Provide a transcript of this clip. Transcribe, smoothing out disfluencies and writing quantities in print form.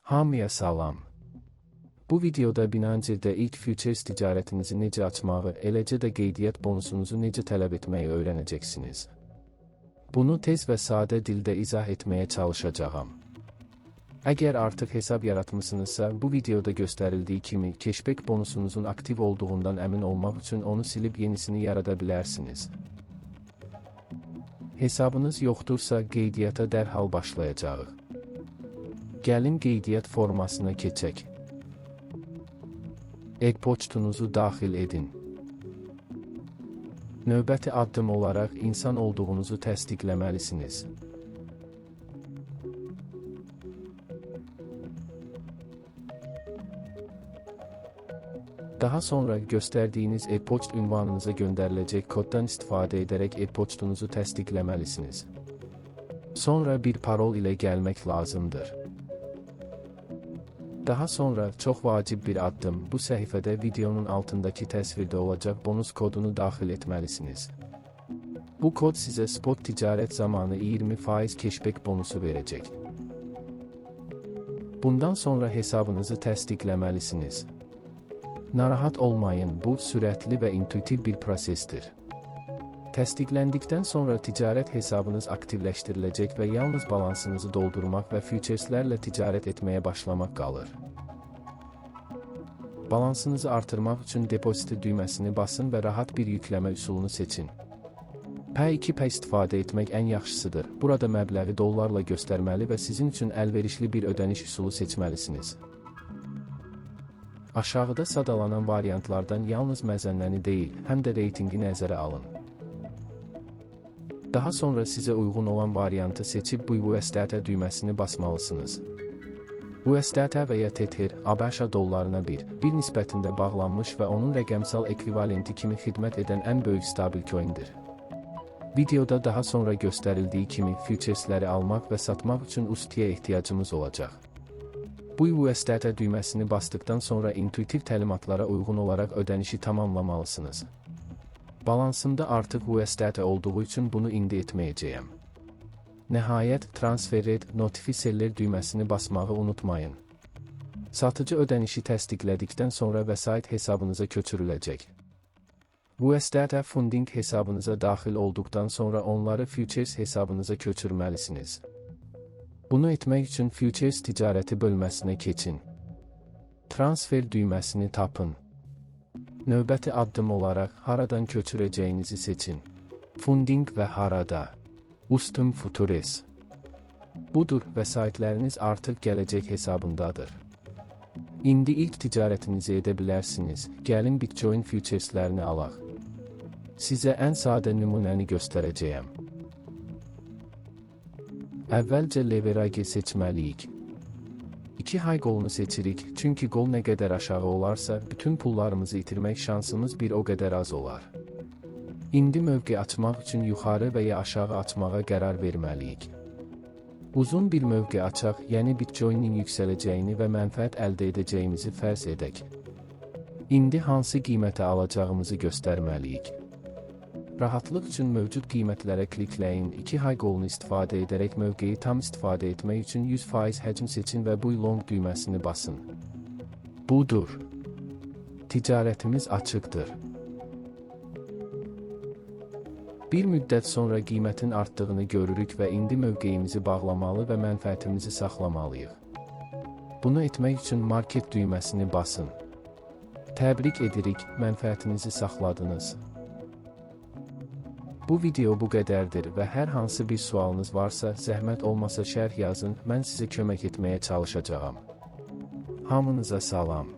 Hamıya salam. Bu videoda Binance'də ilk futures ticarətinizi necə açmağı, eləcə də qeydiyyat bonusunuzu necə tələb etməyi öyrənəcəksiniz. Bunu tez və sadə dildə izah etməyə çalışacağam. Əgər artıq hesab yaratmışsınızsa, bu videoda göstərildiyi kimi cashback bonusunuzun aktiv olduğundan əmin olmaq üçün onu silib yenisini yarada bilərsiniz. Hesabınız yoxdursa, qeydiyyata dərhal başlayacağıq. Gəlin qeydiyyat formasına keçək. E-poçtunuzu daxil edin. Növbəti addım olaraq insan olduğunuzu təsdiqləməlisiniz. Daha sonra göstərdiyiniz e-poçt ünvanınıza göndəriləcək koddan istifadə edərək e-poçtunuzu təsdiqləməlisiniz. Sonra bir parol ilə gəlmək lazımdır. Daha sonra çox vacib bir addım, bu səhifədə videonun altındakı təsvirdə olacaq bonus kodunu daxil etməlisiniz. Bu kod sizə spot ticarət zamanı 20% cashback bonusu verəcək. Bundan sonra hesabınızı təsdiqləməlisiniz. Narahat olmayın, bu sürətli və intuitiv bir prosesdir. Təsdiqləndikdən sonra ticarət hesabınız aktivləşdiriləcək və yalnız balansınızı doldurmaq və futureslərlə ticarət etməyə başlamaq qalır. Balansınızı artırmaq üçün depozit düyməsini basın və rahat bir yükləmə üsulunu seçin. P2P istifadə etmək ən yaxşısıdır. Burada məbləği dollarla göstərməli və sizin üçün əlverişli bir ödəniş üsulu seçməlisiniz. Aşağıda sadalanan variantlardan yalnız məzənnəni deyil, həm də reytingi nəzərə alın. Daha sonra sizə uyğun olan variantı seçib bu USDT düyməsini basmalısınız. USDT və ya Tether, ABŞ dollarına bir nisbətində bağlanmış və onun rəqəmsal ekvivalenti kimi xidmət edən ən böyük stabil coindir. Videoda daha sonra göstərildiyi kimi futuresləri almaq və satmaq üçün ustaya ehtiyacımız olacaq. Bu USDT düyməsini basdıqdan sonra intuitiv təlimatlara uyğun olaraq ödənişi tamamlamalısınız. Balansımda artıq USDT olduğu üçün bunu indi etməyəcəyəm. Nəhayət, transfer et, notifiseller düyməsini basmağı unutmayın. Satıcı ödənişi təsdiqlədikdən sonra vəsait hesabınıza köçürüləcək. USDT funding hesabınıza daxil olduqdan sonra onları futures hesabınıza köçürməlisiniz. Bunu etmək üçün futures ticarəti bölməsinə keçin. Transfer düyməsini tapın. Növbəti addım olaraq haradan köçürəcəyinizi seçin. Funding və harada? Ustum Futures. Budur, vəsaitləriniz artıq gələcək hesabındadır. İndi ilk ticarətinizi edə bilərsiniz. Gəlin Bitcoin futureslərini alaq. Sizə ən sadə nümunəni göstərəcəyəm. Əvvəlcə leverage seçməliyik. 2 high qolunu seçirik, çünki qol nə qədər aşağı olarsa, bütün pullarımızı itirmək şansımız bir o qədər az olar. İndi mövqe açmaq üçün yuxarı və ya aşağı açmağa qərar verməliyik. Uzun bir mövqe açaq, yəni Bitcoin-in yüksələcəyini və mənfəət əldə edəcəyimizi fərz edək. İndi hansı qiymətə alacağımızı göstərməliyik. Rahatlıq üçün mövcud qiymətlərə klikləyin, 2 high qolunu istifadə edərək mövqeyi tam istifadə etmək üçün 100% həcm seçin və buy long düyməsini basın. Budur. Ticarətimiz açıqdır. Bir müddət sonra qiymətin artdığını görürük və indi mövqeyimizi bağlamalı və mənfəətimizi saxlamalıyıq. Bunu etmək üçün market düyməsini basın. Təbrik edirik, mənfəətinizi saxladınız. Bu video bu qədərdir və hər hansı bir sualınız varsa, zəhmət olmasa şərh yazın, mən sizə kömək etməyə çalışacağam. Hamınıza salam.